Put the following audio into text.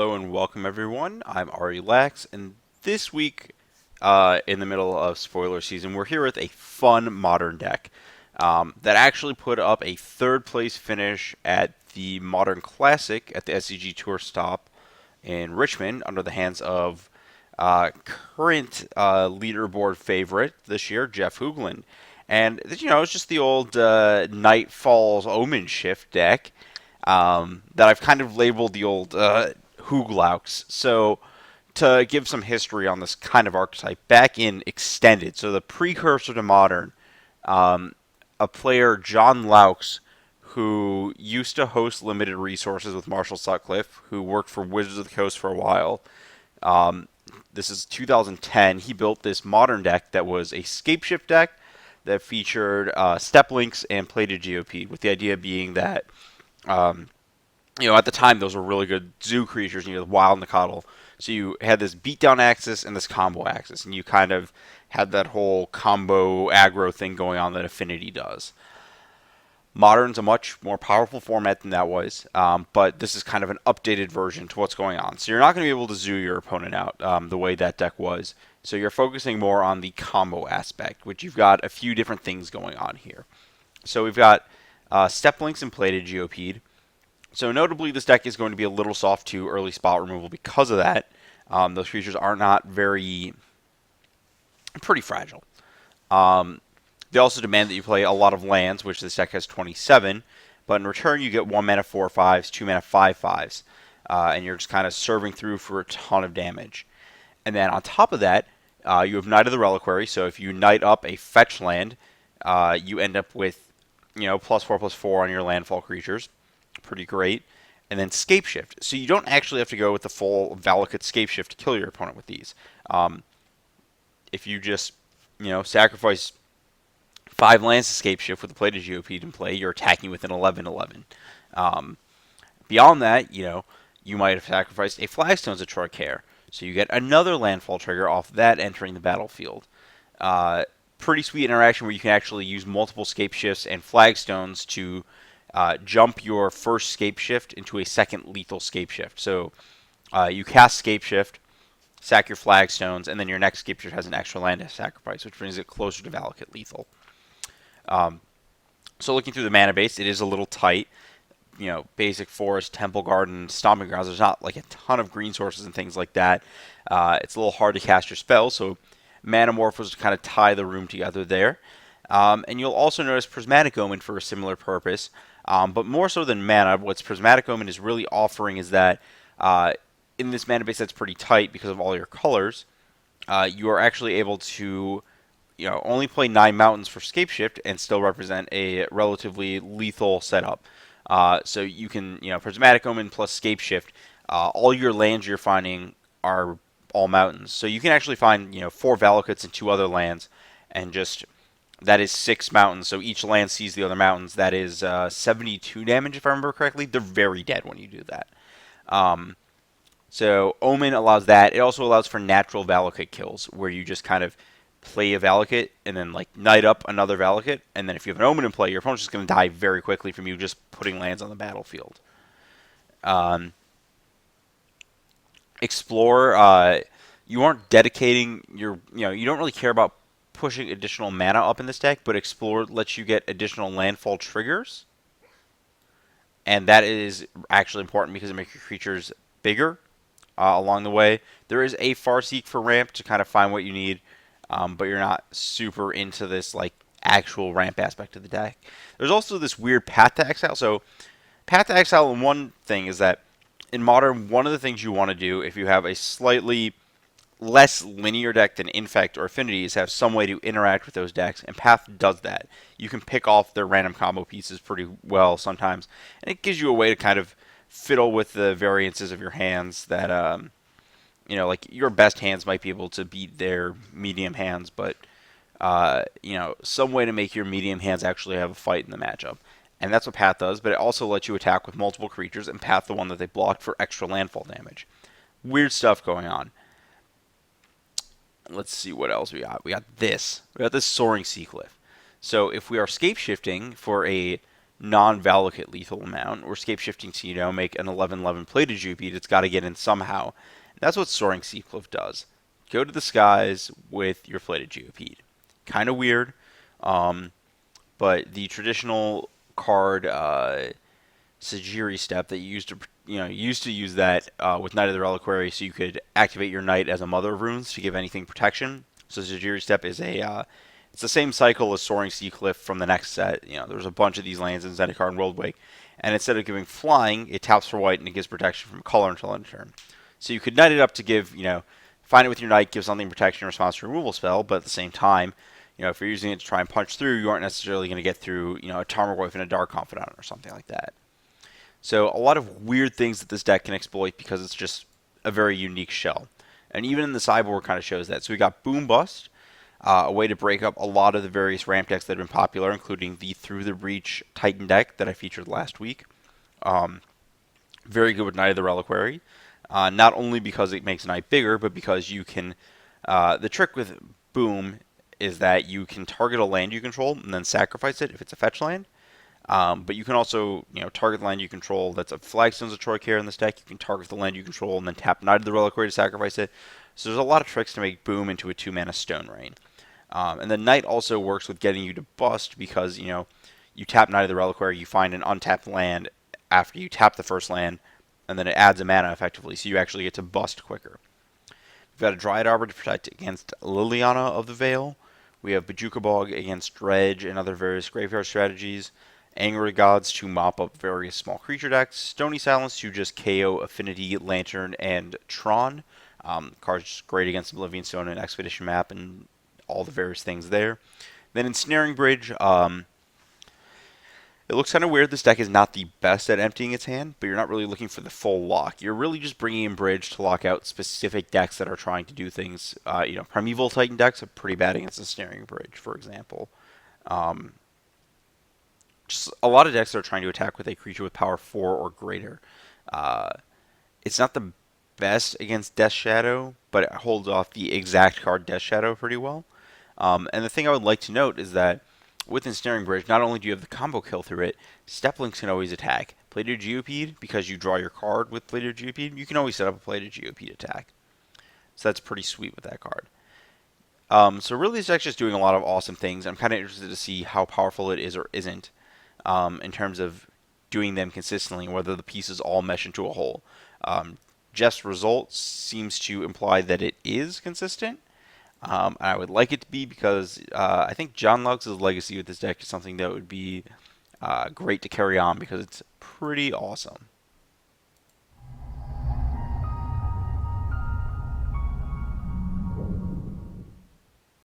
Hello and welcome everyone. I'm Ari Lax, and this week, in the middle of spoiler season, we're here with a fun modern deck that actually put up a third place finish at the Modern Classic at the SCG Tour stop in Richmond under the hands of current leaderboard favorite this year, Jeff Hoogland. And it's just the old Nightfall's Omen Shift deck that I've kind of labeled the old Hooglaux. So, to give some history on this kind of archetype, back in Extended, so the precursor to Modern, a player, John Laux, who used to host Limited Resources with Marshall Sutcliffe, who worked for Wizards of the Coast for a while. This is 2010. He built this modern deck that was a Scapeshift deck that featured Step Links and Plated GOP, with the idea being that at the time, those were really good zoo creatures, the wild and the coddle. So you had this beatdown axis and this combo axis, and you kind of had that whole combo aggro thing going on that Affinity does. Modern's a much more powerful format than that was, but this is kind of an updated version to what's going on. So you're not going to be able to zoo your opponent out the way that deck was. So you're focusing more on the combo aspect, which you've got a few different things going on here. So we've got Step Links and Plated GOP'd. So notably, this deck is going to be a little soft to early spot removal because of that. Those creatures are not pretty fragile. They also demand that you play a lot of lands, which this deck has 27. But in return, you get 1 mana 4/5s, 2 mana 5/5s. And you're just kind of serving through for a ton of damage. And then on top of that, you have Knight of the Reliquary. So if you Knight up a fetch land, you end up with +4/+4 on your landfall creatures. Pretty great. And then Scapeshift. So you don't actually have to go with the full Valakut Scapeshift to kill your opponent with these. If you just, sacrifice 5 lands to Scapeshift with a Plated GOP in play, you're attacking with an 11/11. Beyond that, you might have sacrificed a Flagstones of Troycaire. So you get another landfall trigger off that entering the battlefield. Pretty sweet interaction where you can actually use multiple Scapeshifts and Flagstones to jump your first Scapeshift into a second lethal Scapeshift. So you cast Scapeshift, sack your Flagstones, and then your next Scapeshift has an extra land to sacrifice, which brings it closer to Valakut lethal. So looking through the mana base, it is a little tight. Basic Forest, Temple Garden, Stomping Grounds. There's not like a ton of green sources and things like that. It's a little hard to cast your spells, so Manamorphose to kind of tie the room together there. And you'll also notice Prismatic Omen for a similar purpose. But more so than mana, what Prismatic Omen is really offering is that in this mana base that's pretty tight because of all your colors, you are actually able to only play 9 mountains for Scapeshift and still represent a relatively lethal setup. So you can, Prismatic Omen plus Scapeshift, all your lands you're finding are all mountains. So you can actually find, 4 Valakuts and 2 other lands, and just, that is 6 mountains. So each land sees the other mountains. That is 72 damage, if I remember correctly. They're very dead when you do that. So Omen allows that. It also allows for natural Valakut kills, where you just kind of play a Valakut and then Knight up another Valakut, and then if you have an Omen in play, your opponent's just going to die very quickly from you just putting lands on the battlefield. Explore, you aren't dedicating your, you don't really care about pushing additional mana up in this deck, but Explore lets you get additional landfall triggers, and that is actually important because it makes your creatures bigger along the way. There is a Farseek for ramp to kind of find what you need, but you're not super into this actual ramp aspect of the deck. There's also this weird Path to Exile. So Path to Exile, in one thing, is that in Modern, one of the things you want to do if you have a slightly less linear deck than Infect or Affinity is have some way to interact with those decks, and Path does that. You can pick off their random combo pieces pretty well sometimes, and it gives you a way to kind of fiddle with the variances of your hands that your best hands might be able to beat their medium hands, but some way to make your medium hands actually have a fight in the matchup. And that's what Path does, but it also lets you attack with multiple creatures and Path the one that they blocked for extra landfall damage. Weird stuff going on. Let's see what else we got. We got this. We got this Soaring Sea Cliff. So if we are scape shifting for a non-Valakut lethal amount, or scape shifting to, make an 11/11 plated Jupeed, it's got to get in somehow. And that's what Soaring Seacliff does. Go to the skies with your plated Jupeed. Kind of weird, um, but the traditional card Sajiri step that you used to use that with Knight of the Reliquary, so you could activate your Knight as a Mother of Runes to give anything protection. So Sajiri step is it's the same cycle as Soaring Sea Cliff from the next set. There's a bunch of these lands in Zendikar and Worldwake, and instead of giving flying, it taps for white and it gives protection from color until end of turn. So you could Knight it up to give, find it with your Knight, give something protection in response to a removal spell, but at the same time, if you're using it to try and punch through, you aren't necessarily going to get through, a Tarmogoyf and a Dark Confidant or something like that. So a lot of weird things that this deck can exploit because it's just a very unique shell. And even in the sideboard kind of shows that. So we got Boom Bust, a way to break up a lot of the various ramp decks that have been popular, including the Through the Breach Titan deck that I featured last week. Um, Very good with Knight of the Reliquary. Not only because it makes Knight bigger, but because you can... the trick with Boom is that you can target a land you control and then sacrifice it if it's a fetch land. But you can also, target the land you control that's a Flagstones of Troycare in this deck. You can target the land you control and then tap Knight of the Reliquary to sacrifice it. So there's a lot of tricks to make Boom into a 2-mana Stone Rain. And then Knight also works with getting you to bust because, you tap Knight of the Reliquary, you find an untapped land after you tap the first land, and then it adds a mana effectively, so you actually get to bust quicker. We've got a Dryad Arbor to protect against Liliana of the Veil. We have Bajuka Bog against Dredge and other various graveyard strategies. Angry Gods to mop up various small creature decks. Stony Silence to just KO Affinity, Lantern, and Tron. Cards great against Oblivion Stone and Expedition Map and all the various things there. Then Ensnaring Bridge, it looks kind of weird. This deck is not the best at emptying its hand, but you're not really looking for the full lock. You're really just bringing in Bridge to lock out specific decks that are trying to do things. Primeval Titan decks are pretty bad against Ensnaring Bridge, for example. Just a lot of decks that are trying to attack with a creature with power 4 or greater. It's not the best against Death Shadow, but it holds off the exact card Death Shadow pretty well. And the thing I would like to note is that with Ensnaring Bridge, not only do you have the combo kill through it, Steplinks can always attack. Plated Geopede, because you draw your card with Plated Geopede, you can always set up a Plated Geopede attack. So that's pretty sweet with that card. So really this deck's just doing a lot of awesome things. I'm kind of interested to see how powerful it is or isn't in terms of doing them consistently, whether the pieces all mesh into a whole. Jeff's result seems to imply that it is consistent. I would like it to be because I think John Lugs' legacy with this deck is something that would be great to carry on because it's pretty awesome.